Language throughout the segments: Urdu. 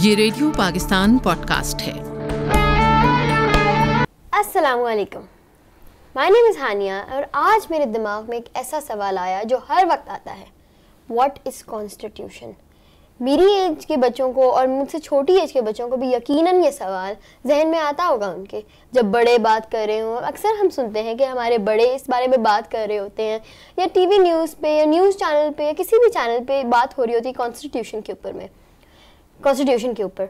یہ ریڈیو پاکستان پوڈکاسٹ ہے۔ السلام علیکم، مائی نیم از ہانیہ، اور آج میرے دماغ میں ایک ایسا سوال آیا جو ہر وقت آتا ہے، واٹ از کانسٹیٹیوشن؟ میری ایج کے بچوں کو اور مجھ سے چھوٹی ایج کے بچوں کو بھی یقیناً یہ سوال ذہن میں آتا ہوگا ان کے، جب بڑے بات کر رہے ہوں۔ اکثر ہم سنتے ہیں کہ ہمارے بڑے اس بارے میں بات کر رہے ہوتے ہیں، یا ٹی وی نیوز پہ یا نیوز چینل پہ یا کسی بھی چینل پہ بات ہو رہی ہوتی ہے کانسٹیٹیوشن کے اوپر۔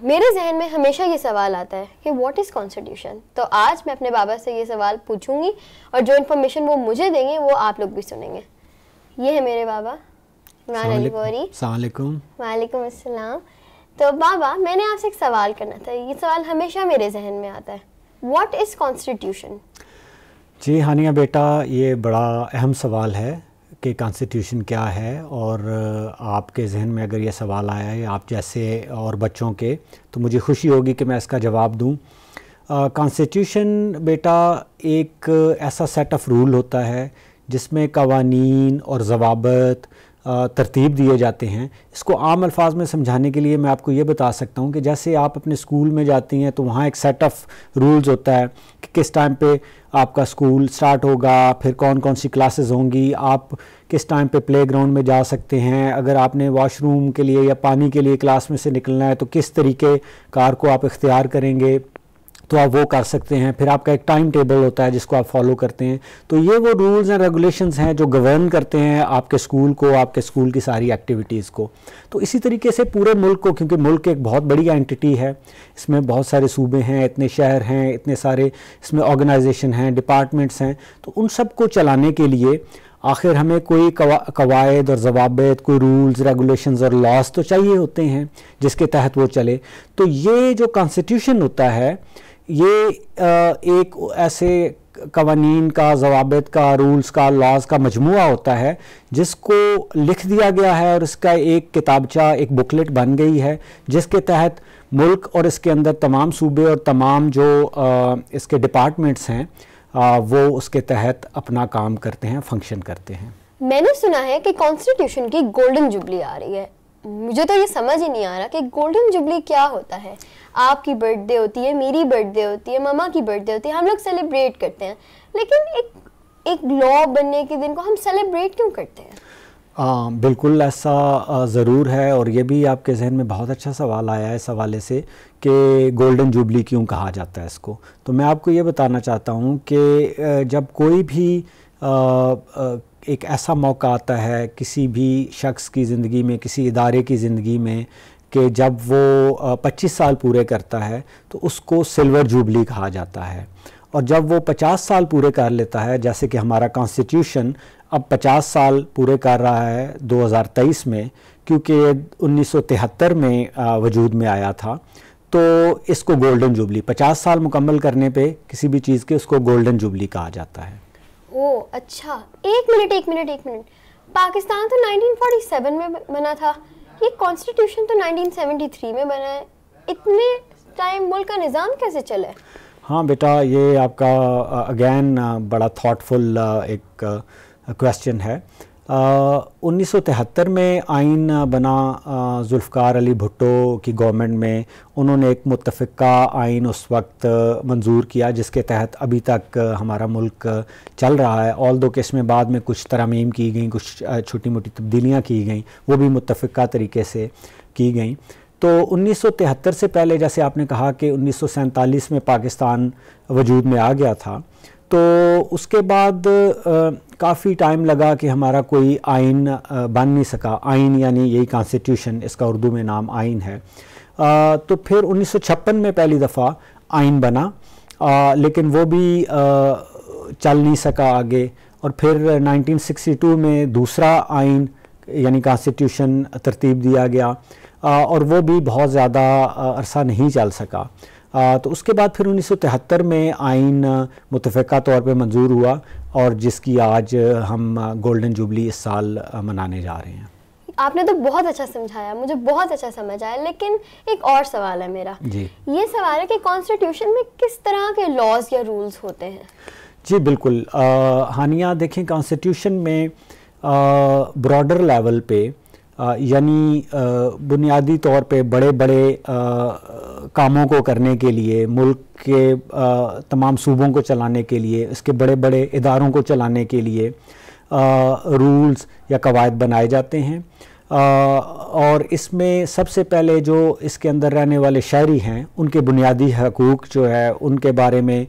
میرے ذہن میں ہمیشہ یہ سوال آتا ہے کہ واٹ از کانسٹیٹیوشن؟ تو آج میں اپنے بابا سے یہ سوال پوچھوں گی، اور جو انفارمیشن وہ مجھے دیں گے وہ آپ لوگ بھی سنیں گے۔ یہ ہے میرے بابا، السلام علیکم۔ وعلیکم السلام۔ تو بابا، میں نے آپ سے ایک سوال کرنا تھا، یہ سوال ہمیشہ میرے ذہن میں آتا ہے، واٹ از کانسٹیٹیوشن؟ جی ہانیہ بیٹا، یہ بڑا اہم سوال ہے کہ کانسٹیٹیوشن کیا ہے، اور آپ کے ذہن میں اگر یہ سوال آیا ہے آپ جیسے اور بچوں کے، تو مجھے خوشی ہوگی کہ میں اس کا جواب دوں۔ کانسٹیٹیوشن بیٹا ایک ایسا سیٹ آف رول ہوتا ہے جس میں قوانین اور ضوابط ترتیب دیے جاتے ہیں۔ اس کو عام الفاظ میں سمجھانے کے لیے میں آپ کو یہ بتا سکتا ہوں کہ جیسے آپ اپنے اسکول میں جاتی ہیں تو وہاں ایک سیٹ آف رولز ہوتا ہے کہ کس ٹائم پہ آپ کا اسکول سٹارٹ ہوگا، پھر کون کون سی کلاسز ہوں گی، آپ کس ٹائم پہ پلے گراؤنڈ میں جا سکتے ہیں، اگر آپ نے واش روم کے لیے یا پانی کے لیے کلاس میں سے نکلنا ہے تو کس طریقے کار کو آپ اختیار کریں گے تو آپ وہ کر سکتے ہیں۔ پھر آپ کا ایک ٹائم ٹیبل ہوتا ہے جس کو آپ فالو کرتے ہیں۔ تو یہ وہ رولز اینڈ ریگولیشنز ہیں جو گورن کرتے ہیں آپ کے اسکول کو، آپ کے اسکول کی ساری ایکٹیویٹیز کو۔ تو اسی طریقے سے پورے ملک کو، کیونکہ ملک ایک بہت بڑی اینٹی ہے، اس میں بہت سارے صوبے ہیں، اتنے شہر ہیں، اتنے سارے اس میں آرگنائزیشن ہیں، ڈپارٹمنٹس ہیں، تو ان سب کو چلانے کے لیے آخر ہمیں کوئی قواعد اور ضوابط، کوئی رولز ریگولیشنز اور لاز تو چاہیے ہوتے ہیں جس کے تحت وہ چلے۔ تو یہ جو کانسٹیٹیوشن ہوتا ہے یہ ایک ایسے قوانین کا، ضوابط کا، رولز کا، لاز کا مجموعہ ہوتا ہے جس کو لکھ دیا گیا ہے، اور اس کا ایک کتابچہ، ایک بکلٹ بن گئی ہے جس کے تحت ملک اور اس کے اندر تمام صوبے اور تمام جو اس کے ڈپارٹمنٹس ہیں وہ اس کے تحت اپنا کام کرتے ہیں، فنکشن کرتے ہیں۔ میں نے سنا ہے کہ کانسٹیٹیوشن کی گولڈن جوبلی آ رہی ہے، مجھے تو یہ سمجھ ہی نہیں آ رہا کہ گولڈن جوبلی کیا ہوتا ہے۔ آپ کی برتھ ڈے ہوتی ہے، میری برتھ ڈے ہوتی ہے، ماما کی برتھ ڈے ہوتی ہے، ہم لوگ سیلیبریٹ کرتے ہیں، لیکن ایک لا بننے کے دن کو ہم سیلیبریٹ کیوں کرتے ہیں؟ بالکل ایسا ضرور ہے، اور یہ بھی آپ کے ذہن میں بہت اچھا سوال آیا ہے اس حوالے سے کہ گولڈن جوبلی کیوں کہا جاتا ہے اس کو۔ تو میں آپ کو یہ بتانا چاہتا ہوں کہ جب کوئی بھی ایک ایسا موقع آتا ہے کسی بھی شخص کی زندگی میں، کسی ادارے کی زندگی میں، کہ جب وہ 25 سال پورے کرتا ہے تو اس کو سلور جوبلی کہا جاتا ہے، اور جب وہ 50 سال پورے کر لیتا ہے، جیسے کہ ہمارا کانسٹیٹیوشن اب 50 سال پورے کر رہا ہے 2023 میں، کیونکہ 1973 میں وجود میں آیا تھا، تو اس کو گولڈن جوبلی 50 سال مکمل کرنے پہ کسی بھی چیز کے اس کو گولڈن جوبلی کہا جاتا ہے۔ اوہ اچھا، ایک منٹ، پاکستان تو 1947 میں بنا تھا، یہ کانسٹیٹیوشن تو 1973 میں بنا ہے، اتنے ٹائم ملک کا نظام کیسے چلا ہے؟ ہاں بیٹا، یہ آپ کا اگین بڑا تھاٹ فل ایک کویسچن ہے۔ 1973 میں آئین بنا ذوالفقار علی بھٹو کی گورنمنٹ میں، انہوں نے ایک متفقہ آئین اس وقت منظور کیا جس کے تحت ابھی تک ہمارا ملک چل رہا ہے، آلدو کہ اس میں بعد میں کچھ ترامیم کی گئیں، کچھ چھوٹی موٹی تبدیلیاں کی گئیں، وہ بھی متفقہ طریقے سے کی گئیں۔ تو 1973 سے پہلے، جیسے آپ نے کہا کہ 1947 میں پاکستان وجود میں آ گیا تھا، تو اس کے بعد کافی ٹائم لگا کہ ہمارا کوئی آئین بن نہیں سکا۔ آئین یعنی یہی کانسٹیٹیوشن، اس کا اردو میں نام آئین ہے۔ تو پھر 1956 میں پہلی دفعہ آئین بنا، لیکن وہ بھی چل نہیں سکا آگے، اور پھر 1962 میں دوسرا آئین یعنی کانسٹیٹیوشن ترتیب دیا گیا، اور وہ بھی بہت زیادہ عرصہ نہیں چل سکا۔ تو اس کے بعد پھر 1973 میں آئین متفقہ طور پہ منظور ہوا، اور جس کی آج ہم گولڈن جوبلی اس سال منانے جا رہے ہیں۔ آپ نے تو بہت اچھا سمجھایا، مجھے بہت اچھا سمجھ آیا، لیکن ایک اور سوال ہے میرا۔ جی، یہ سوال ہے کہ کانسٹیٹیوشن میں کس طرح کے لاز یا رولز ہوتے ہیں؟ جی بالکل ہانیہ، دیکھیں کانسٹیٹیوشن میں براڈر لیول پہ یعنی بنیادی طور پہ بڑے بڑے کاموں کو کرنے کے لیے، ملک کے تمام صوبوں کو چلانے کے لیے، اس کے بڑے بڑے اداروں کو چلانے کے لیے رولز یا قواعد بنائے جاتے ہیں، اور اس میں سب سے پہلے جو اس کے اندر رہنے والے شہری ہیں ان کے بنیادی حقوق جو ہے ان کے بارے میں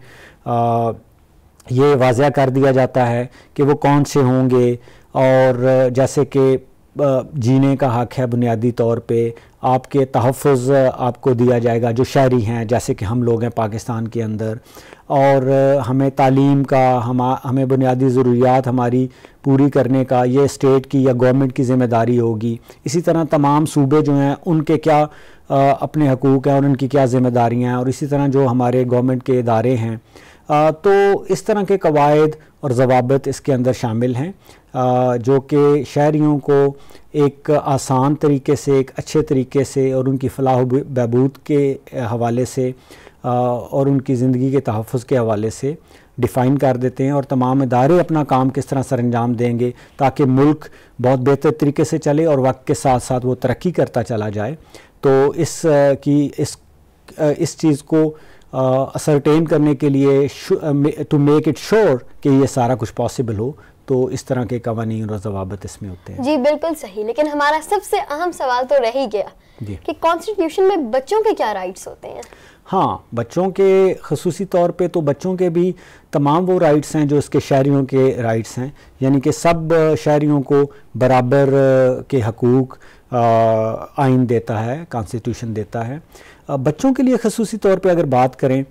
یہ واضح کر دیا جاتا ہے کہ وہ کون سے ہوں گے، اور جیسے کہ جینے کا حق ہے بنیادی طور پہ، آپ کے تحفظ آپ کو دیا جائے گا جو شہری ہیں جیسے کہ ہم لوگ ہیں پاکستان کے اندر، اور ہمیں تعلیم کا، ہمیں بنیادی ضروریات ہماری پوری کرنے کا یہ اسٹیٹ کی یا گورنمنٹ کی ذمہ داری ہوگی۔ اسی طرح تمام صوبے جو ہیں ان کے کیا اپنے حقوق ہیں اور ان کی کیا ذمہ داریاں ہیں، اور اسی طرح جو ہمارے گورنمنٹ کے ادارے ہیں، تو اس طرح کے قواعد اور ضوابط اس کے اندر شامل ہیں جو کہ شہریوں کو ایک آسان طریقے سے، ایک اچھے طریقے سے اور ان کی فلاح و بہبود کے حوالے سے اور ان کی زندگی کے تحفظ کے حوالے سے ڈیفائن کر دیتے ہیں، اور تمام ادارے اپنا کام کس طرح سر انجام دیں گے تاکہ ملک بہت بہتر طریقے سے چلے اور وقت کے ساتھ ساتھ وہ ترقی کرتا چلا جائے۔ تو اس چیز کو اسرٹین کرنے کے لیے، ٹو میک اٹ شور کہ یہ سارا کچھ پاسبل ہو، تو اس طرح کے قوانین اور ضوابط اس میں ہوتے ہیں۔ جی بالکل صحیح، لیکن ہمارا سب سے اہم سوال تو رہ ہی گیا کہ کانسٹیٹیوشن میں بچوں کے کیا رائٹس ہوتے ہیں؟ ہاں، بچوں کے خصوصی طور پہ تو بچوں کے بھی تمام وہ رائٹس ہیں جو اس کے شہریوں کے رائٹس ہیں، یعنی کہ سب شہریوں کو برابر کے حقوق آئین دیتا ہے، کانسٹیٹیوشن دیتا ہے۔ بچوں کے لیے خصوصی طور پہ اگر بات کریں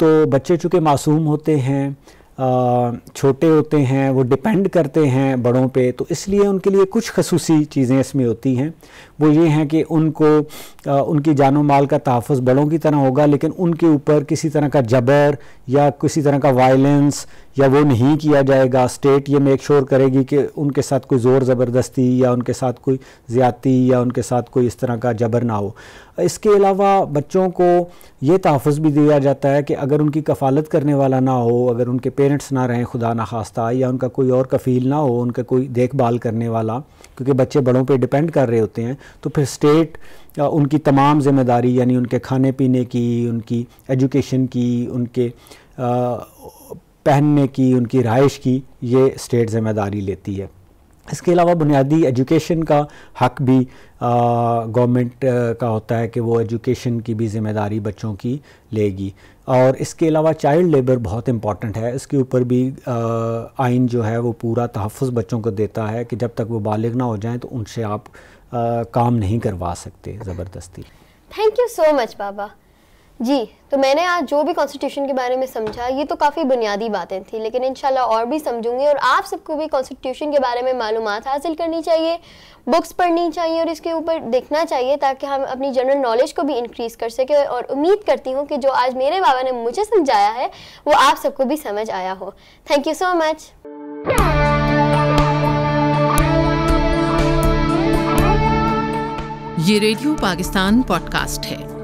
تو بچے چونکہ معصوم ہوتے ہیں، چھوٹے ہوتے ہیں، وہ ڈیپینڈ کرتے ہیں بڑوں پہ، تو اس لیے ان کے لیے کچھ خصوصی چیزیں اس میں ہوتی ہیں۔ وہ یہ ہیں کہ ان کو ان کی جان و مال کا تحفظ بڑوں کی طرح ہوگا، لیکن ان کے اوپر کسی طرح کا جبر یا کسی طرح کا وائلنس یا وہ نہیں کیا جائے گا۔ اسٹیٹ یہ میک شور کرے گی کہ ان کے ساتھ کوئی زور زبردستی یا ان کے ساتھ کوئی زیادتی یا ان کے ساتھ کوئی اس طرح کا جبر نہ ہو۔ اس کے علاوہ بچوں کو یہ تحفظ بھی دیا جاتا ہے کہ اگر ان کی کفالت کرنے والا نہ ہو، اگر ان کے پیرنٹس نہ رہیں خدا نخواستہ، یا ان کا کوئی اور کفیل نہ ہو، ان کا کوئی دیکھ بھال کرنے والا، کیونکہ بچے بڑوں پہ ڈیپینڈ کر رہے ہوتے ہیں، تو پھر اسٹیٹ ان کی تمام ذمہ داری، یعنی ان کے کھانے پینے کی، ان کی ایجوکیشن کی، ان کے پہننے کی، ان کی رہائش کی، یہ اسٹیٹ ذمہ داری لیتی ہے۔ اس کے علاوہ بنیادی ایجوکیشن کا حق بھی گورنمنٹ کا ہوتا ہے کہ وہ ایجوکیشن کی بھی ذمہ داری بچوں کی لے گی۔ اور اس کے علاوہ چائلڈ لیبر بہت امپورٹنٹ ہے، اس کے اوپر بھی آئین جو ہے وہ پورا تحفظ بچوں کو دیتا ہے کہ جب تک وہ بالغ نہ ہو جائیں تو ان سے آپ کام نہیں کروا سکتے زبردستی۔ تھینک یو سو مچ بابا جی۔ تو میں نے آج جو بھی کانسٹیٹیوشن کے بارے میں سمجھا یہ تو کافی بنیادی باتیں تھیں، لیکن انشاءاللہ اور بھی سمجھوں گی، اور آپ سب کو بھی کانسٹیٹیوشن کے بارے میں معلومات حاصل کرنی چاہیے، بکس پڑھنی چاہیے اور اس کے اوپر دیکھنا چاہیے تاکہ ہم اپنی جنرل نالج کو بھی انکریز کر سکیں، اور امید کرتی ہوں کہ جو آج میرے بابا نے مجھے سمجھایا ہے وہ آپ سب کو بھی سمجھ آیا ہو۔ تھینک یو سو مچ۔ یہ ریڈیو پاکستان پوڈ کاسٹ ہے۔